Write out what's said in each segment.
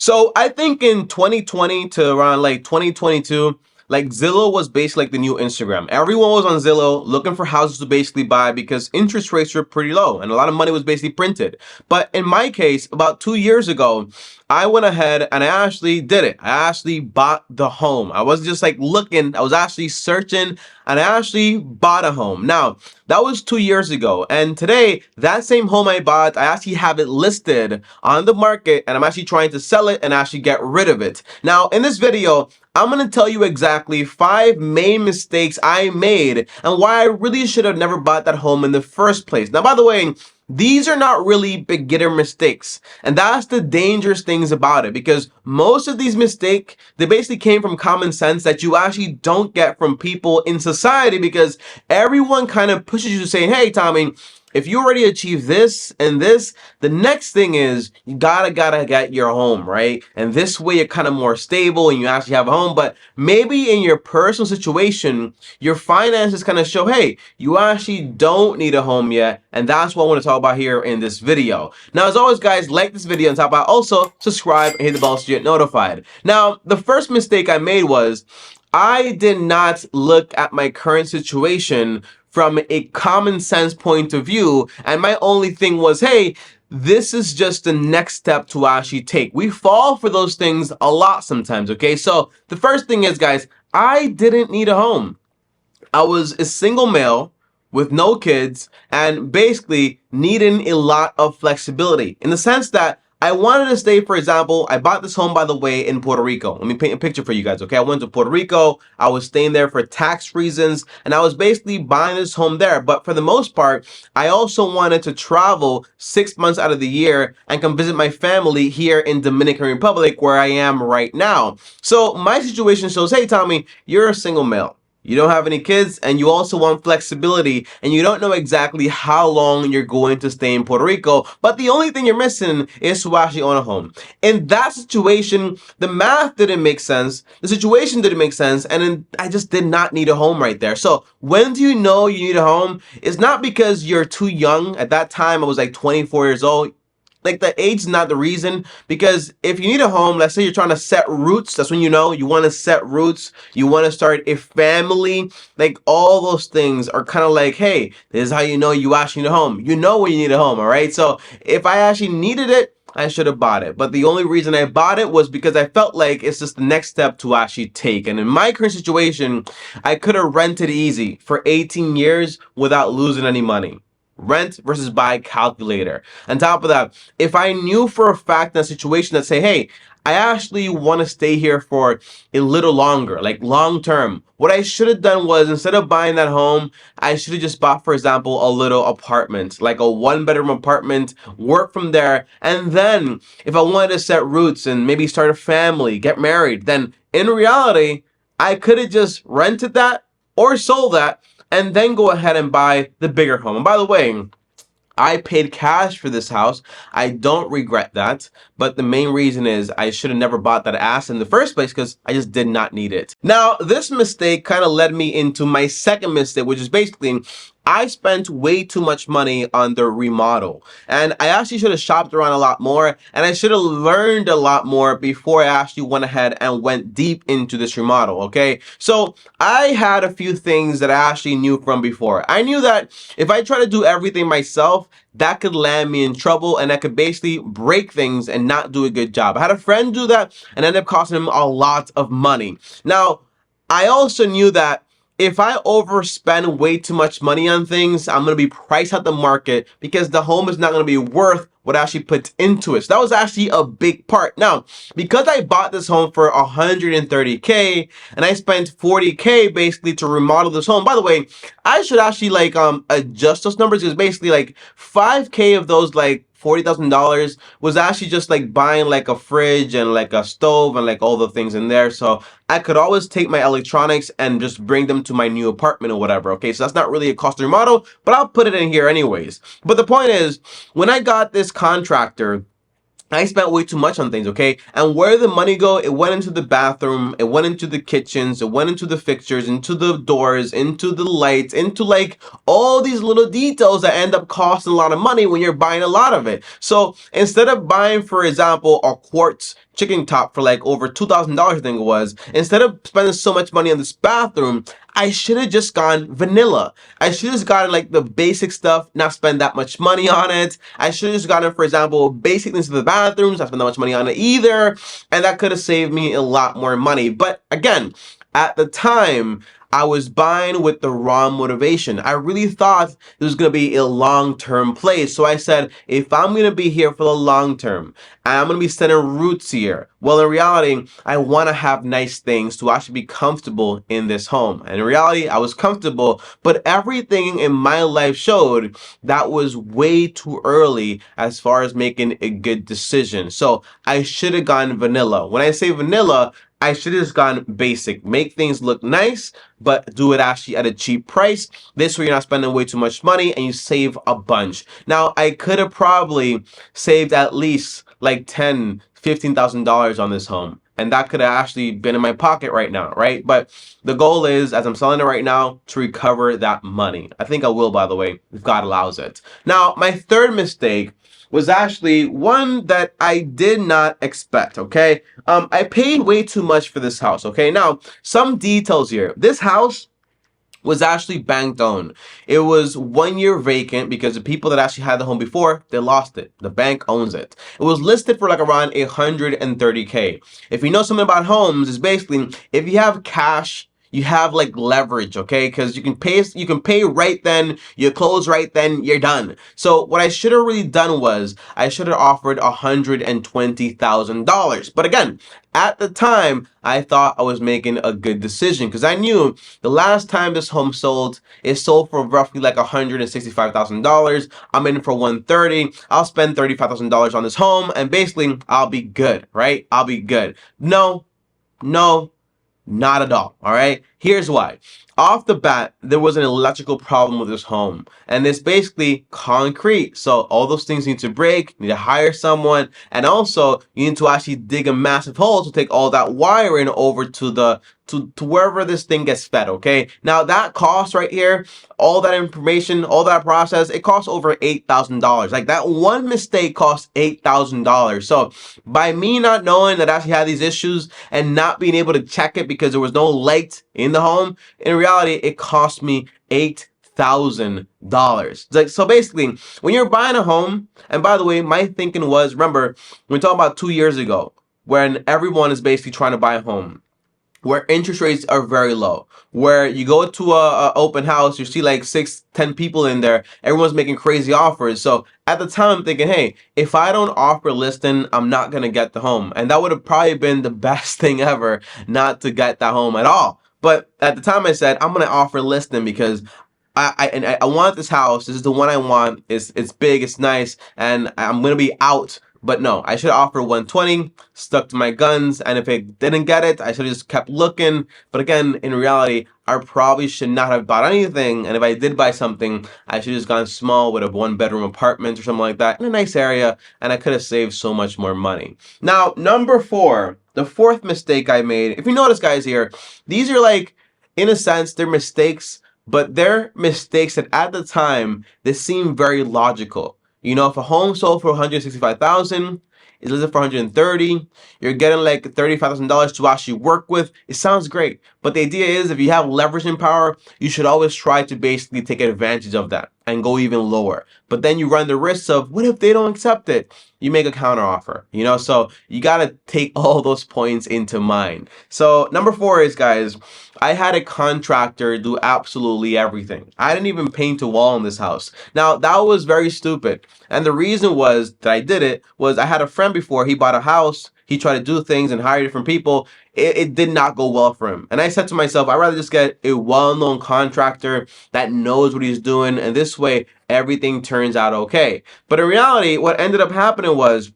So I think in 2020 to around like 2022, like Zillow was basically like the new Instagram. Everyone was on Zillow looking for houses to basically buy because interest rates were pretty low and a lot of money was basically printed. But in my case, about 2 years ago, I went ahead and I actually did it. I actually bought the home. I wasn't just like looking, I was actually searching and I actually bought a home. Now, that was 2 years ago. And today, that same home I bought, I actually have it listed on the market and I'm actually trying to sell it and actually get rid of it. Now, in this video, I'm going to tell you exactly 5 main mistakes I made and why I really should have never bought that home in the first place. Now, by the way, these are not really beginner mistakes. And that's the dangerous things about it, because most of these mistakes, they basically came from common sense that you actually don't get from people in society, because everyone kind of pushes you to say, hey, Tommy, if you already achieved this and this, the next thing is you gotta get your home, right? And this way you're kind of more stable and you actually have a home. But maybe in your personal situation, your finances kind of show, hey, you actually don't need a home yet. And that's what I want to talk about here in this video. Now, as always, guys, like this video and top about also subscribe and hit the bell so you get notified. Now, the first mistake I made was I did not look at my current situation from a common sense point of view. And my only thing was, hey, this is just the next step to actually take. We fall for those things a lot sometimes, okay? So the first thing is, guys, I didn't need a home. I was a single male with no kids and basically needing a lot of flexibility in the sense that I wanted to stay, for example, I bought this home, by the way, in Puerto Rico. Let me paint a picture for you guys, okay? I went to Puerto Rico. I was staying there for tax reasons, and I was basically buying this home there. But for the most part, I also wanted to travel 6 months out of the year and come visit my family here in Dominican Republic, where I am right now. So my situation shows, hey, Tommy, you're a single male. You don't have any kids and you also want flexibility and you don't know exactly how long you're going to stay in Puerto Rico, but the only thing you're missing is to actually own a home. In that situation, the math didn't make sense, the situation didn't make sense, and I just did not need a home right there. So when do you know you need a home? It's not because you're too young. At that time, I was like 24 years old. Like, the age is not the reason, because if you need a home, let's say you're trying to set roots, that's when you know you want to set roots, you want to start a family, like all those things are kind of like, hey, this is how you know you actually need a home. You know when you need a home, all right? So if I actually needed it, I should have bought it. But the only reason I bought it was because I felt like it's just the next step to actually take. And in my current situation, I could have rented easy for 18 years without losing any money. Rent versus buy calculator. On top of that, if I knew for a fact in a situation that say, hey, I actually want to stay here for a little longer, like long term, what I should have done was, instead of buying that home, I should have just bought, for example, a little apartment, like a 1-bedroom apartment, work from there. And then if I wanted to set roots and maybe start a family, get married, then in reality, I could have just rented that or sold that and then go ahead and buy the bigger home. And by the way, I paid cash for this house. I don't regret that. But the main reason is I should have never bought that ass in the first place because I just did not need it. Now, this mistake kind of led me into my second mistake, which is basically I spent way too much money on the remodel. And I actually should have shopped around a lot more, and I should have learned a lot more before I actually went ahead and went deep into this remodel, okay? So I had a few things that I actually knew from before. I knew that if I try to do everything myself, that could land me in trouble and that could basically break things and not do a good job. I had a friend do that and ended up costing him a lot of money. Now, I also knew that if I overspend way too much money on things, I'm going to be priced out the market because the home is not going to be worth what I actually put into it. So that was actually a big part. Now, because I bought this home for 130K and I spent 40K basically to remodel this home. By the way, I should actually like adjust those numbers, because basically like 5K of those like $40,000 was actually just like buying like a fridge and like a stove and like all the things in there. So I could always take my electronics and just bring them to my new apartment or whatever. Okay, so that's not really a cost remodel, but I'll put it in here anyways. But the point is, when I got this contractor, I spent way too much on things, okay? And where did the money go? It went into the bathroom, it went into the kitchens, it went into the fixtures, into the doors, into the lights, into like all these little details that end up costing a lot of money when you're buying a lot of it. So instead of buying, for example, a quartz chicken top for like over $2,000, I think it was, instead of spending so much money on this bathroom, I should have just gone vanilla. I should have just gotten like the basic stuff, not spend that much money on it. I should have just gotten, for example, basic things for the bathrooms, not spend that much money on it either. And that could have saved me a lot more money. But again, at the time, I was buying with the wrong motivation. I really thought this was going to be a long-term play. So I said, if I'm going to be here for the long term, and I'm going to be setting roots here, well, in reality, I want to have nice things to actually be comfortable in this home. And in reality, I was comfortable, but everything in my life showed that was way too early as far as making a good decision. So I should have gone vanilla. When I say vanilla, I should have just gone basic. Make things look nice, but do it actually at a cheap price. This way you're not spending way too much money and you save a bunch. Now, I could have probably saved at least like $10,000, $15,000 on this home. And that could have actually been in my pocket right now, right? But the goal is, as I'm selling it right now, to recover that money. I think I will, by the way, if God allows it. Now, my third mistake was actually one that I did not expect, okay? I paid way too much for this house, okay? Now, some details here. This house was actually bank owned. It was 1 year vacant because the people that actually had the home before, they lost it. The bank owns it. It was listed for like around 130K. If you know something about homes, it's basically if you have cash, you have like leverage, okay? Because you can pay right then, you close right then, you're done. So what I should have really done was I should have offered $120,000. But again, at the time, I thought I was making a good decision because I knew the last time this home sold, it sold for roughly like $165,000. I'm in for 130. I'll spend $35,000 on this home and basically I'll be good, right? I'll be good. No, no, not at all right? Here's why. Off the bat, there was an electrical problem with this home, and it's basically concrete. So all those things need to break, you need to hire someone, and also you need to actually dig a massive hole to take all that wiring over to the to wherever this thing gets fed, okay? Now that cost right here, all that information, all that process, it costs over $8,000. Like that one mistake cost $8,000. So by me not knowing that I actually had these issues and not being able to check it because there was no light in the home, in reality, it cost me $8,000. Like, so basically, when you're buying a home, and by the way, my thinking was, remember, we're talking about 2 years ago, when everyone is basically trying to buy a home, where interest rates are very low, where you go to a open house, you see like 6, 10 people in there, everyone's making crazy offers. So at the time I'm thinking, hey, if I don't offer a listing, I'm not gonna get the home. And that would have probably been the best thing ever, not to get that home at all. But at the time I said, I'm gonna offer a listing because I want this house. This is the one I want. It's big, it's nice, and I'm gonna be out. But no, I should offer 120, stuck to my guns, and if it didn't get it, I should have just kept looking. But again, in reality, I probably should not have bought anything, and if I did buy something, I should have just gone small with a 1 bedroom apartment or something like that in a nice area, and I could have saved so much more money. Now, number 4, the fourth mistake I made, if you notice guys here, these are like, in a sense, they're mistakes, but they're mistakes that at the time, they seem very logical. You know, if a home sold for 165,000, it's listed for 130, you're getting like $35,000 to actually work with. It sounds great, but the idea is if you have leveraging power, you should always try to basically take advantage of that and go even lower. But then you run the risks of what if they don't accept it? You make a counter offer, you know? So you got to take all those points into mind. So number 4 is, guys, I had a contractor do absolutely everything. I didn't even paint a wall in this house. Now, that was very stupid. And the reason was that I did it was I had a friend before, he bought a house, he tried to do things and hire different people. It did not go well for him. And I said to myself, I'd rather just get a well-known contractor that knows what he's doing, and this way everything turns out okay. But in reality, what ended up happening was,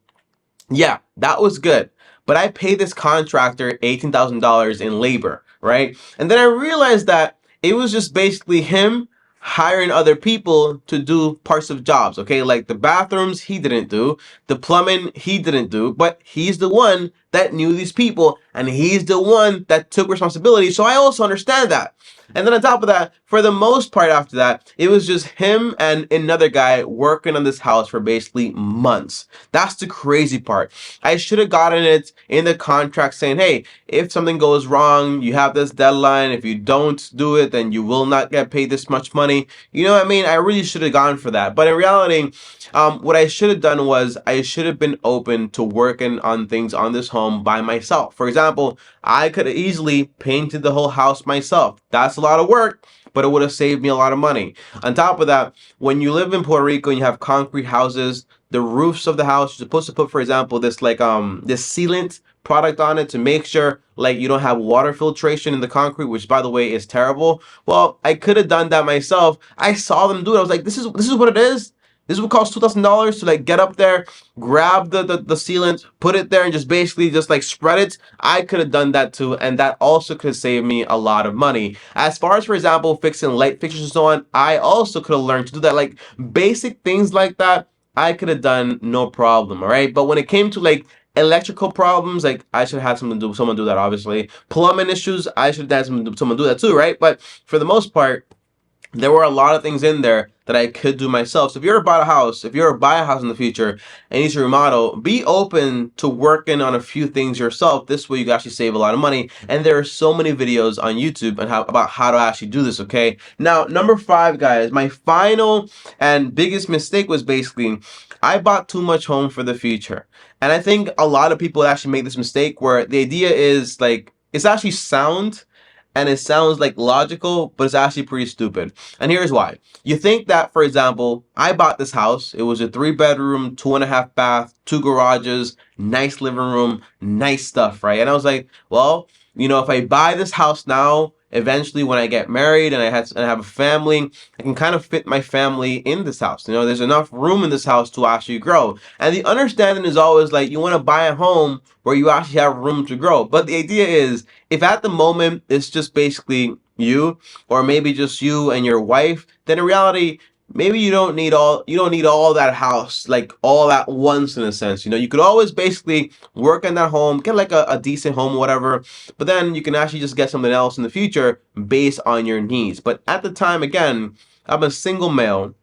yeah, that was good, but I paid this contractor $18,000 in labor, right? And then I realized that it was just basically him hiring other people to do parts of jobs, okay? Like the bathrooms, he didn't do. The plumbing, he didn't do. But he's the one that knew these people, and he's the one that took responsibility. So I also understand that. And then on top of that, for the most part after that, it was just him and another guy working on this house for basically months. That's the crazy part. I should have gotten it in the contract saying, hey, if something goes wrong, you have this deadline. If you don't do it, then you will not get paid this much money. You know what I mean? I really should have gone for that. But in reality, what I should have done was I should have been open to working on things on this home by myself. For example, I could have easily painted the whole house myself. That's a lot of work, but it would have saved me a lot of money. On top of that, when you live in Puerto Rico and you have concrete houses, the roofs of the house, you're supposed to put, for example, this sealant product on it to make sure like you don't have water filtration in the concrete, which by the way is terrible. Well, I could have done that myself. I saw them do it. I was like, this is what it is. This would cost $2,000 to like get up there, grab the sealant, put it there, and just basically just like spread it. I could have done that too, and that also could save me a lot of money. As far as, for example, fixing light fixtures and so on, I also could have learned to do that. Like basic things like that, I could have done no problem. All right, but when it came to like electrical problems, like I should have someone do that. Obviously, plumbing issues, I should have someone do that too, right? But for the most part, there were a lot of things in there that I could do myself. So if you're about a house, if you're to buy a house in the future and you need to remodel, be open to working on a few things yourself. This way you can actually save a lot of money. And there are so many videos on YouTube and about how to actually do this, okay? Now, number 5, guys, my final and biggest mistake was basically I bought too much home for the future. And I think a lot of people actually make this mistake where the idea is like, it's actually sound and it sounds like logical, but it's actually pretty stupid. And here's why. You think that, for example, I bought this house. It was a 3-bedroom, 2.5 bath, 2 garages, nice living room, nice stuff, right? And I was like, well, you know, if I buy this house now, eventually when I get married and I have a family, I can kind of fit my family in this house. You know, there's enough room in this house to actually grow. And the understanding is always like you want to buy a home where you actually have room to grow. But the idea is if at the moment it's just basically you or maybe just you and your wife, then in reality, maybe you don't need all that house like all at once in a sense. You know, you could always basically work on that home, get like a decent home or whatever, but then you can actually just get something else in the future based on your needs. But at the time, again, I'm a single male,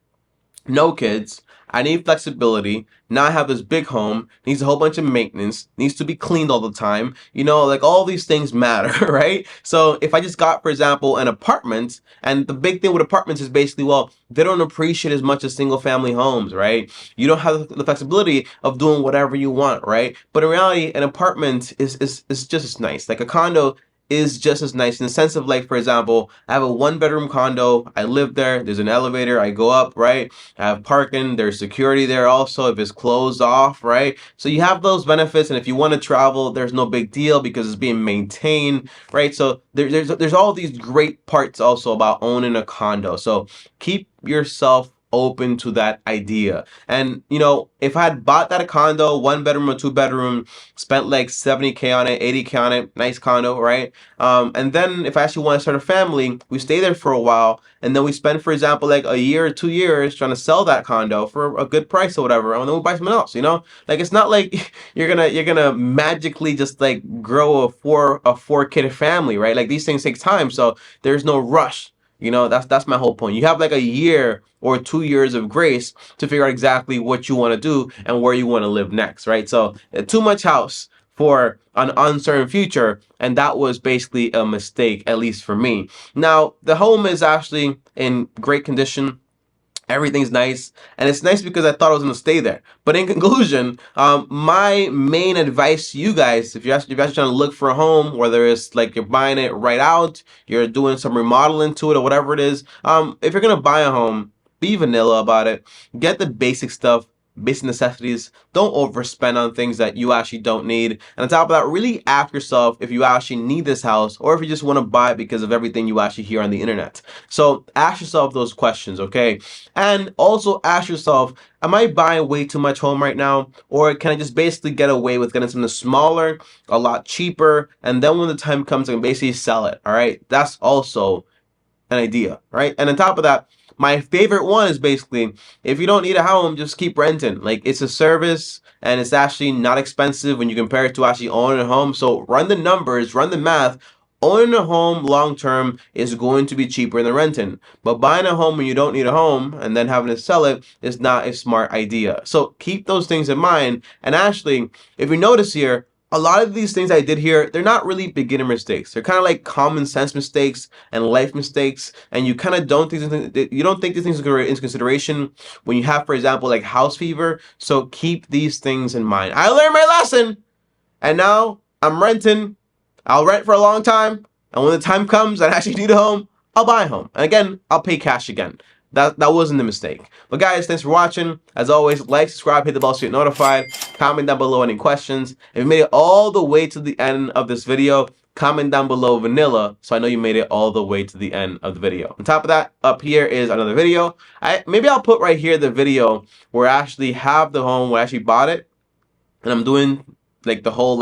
no kids. I need flexibility. Now I have this big home, needs a whole bunch of maintenance, needs to be cleaned all the time. You know, like all these things matter, right? So if I just got, for example, an apartment, and the big thing with apartments is basically, well, they don't appreciate as much as single family homes, right? You don't have the flexibility of doing whatever you want, right? But in reality, an apartment is just as nice. Like a condo is just as nice in the sense of like, for example, I have a 1-bedroom condo. I live there. There's an elevator. I go up, right? I have parking. There's security there also if it's closed off, right? So you have those benefits. And if you want to travel, there's no big deal because it's being maintained, right? So there's all these great parts also about owning a condo. So keep yourself open to that idea. And you know, if I had bought that a condo, 1 bedroom or 2 bedroom, spent like 70K on it, 80K on it, nice condo, right? And then if I actually want to start a family, we stay there for a while, and then we spend, for example, like a year or 2 years trying to sell that condo for a good price or whatever, and then we buy something else. You know, like it's not like you're gonna magically just like grow a four kid family, right? Like these things take time, so there's no rush. You know, that's my whole point. You have like a year or 2 years of grace to figure out exactly what you want to do and where you want to live next, right? So too much house for an uncertain future, and that was basically a mistake, at least for me. Now, the home is actually in great condition. Everything's nice, and it's nice because I thought I was gonna stay there. But in conclusion, my main advice to you guys, if you're actually trying to look for a home, whether it's like you're buying it right out, you're doing some remodeling to it, or whatever it is, if you're gonna buy a home, be vanilla about it. Get the basic stuff, basic necessities. Don't overspend on things that you actually don't need. And on top of that, really ask yourself if you actually need this house or if you just want to buy it because of everything you actually hear on the internet. So ask yourself those questions, okay? And also ask yourself, am I buying way too much home right now? Or can I just basically get away with getting something smaller, a lot cheaper, and then when the time comes, I can basically sell it, all right? That's also an idea, right? And on top of that, My favorite one is basically, if you don't need a home, just keep renting. Like, it's a service and it's actually not expensive when you compare it to actually owning a home. So run the numbers, run the math. Owning a home long term is going to be cheaper than renting. But buying a home when you don't need a home and then having to sell it is not a smart idea. So keep those things in mind. And actually, if you notice here, a lot of these things I did here, they're not really beginner mistakes. They're kind of like common sense mistakes and life mistakes, and you kind of don't think you don't take these things into consideration when you have, for example, like house fever. So keep these things in mind. I learned my lesson, and now I'm renting. I'll rent for a long time, and when the time comes and I actually need a home, I'll buy a home. And again, I'll pay cash again. That wasn't the mistake. But guys, thanks for watching. As always, like, subscribe, hit the bell so you get notified. Comment down below any questions. If you made it all the way to the end of this video, comment down below vanilla so I know you made it all the way to the end of the video. On top of that, up here is another video. Maybe I'll put right here the video where I actually have the home, where I actually bought it, and I'm doing like the whole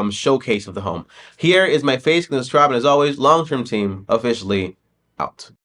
showcase of the home. Here is my face. Subscribe, and as always, long-term team officially out.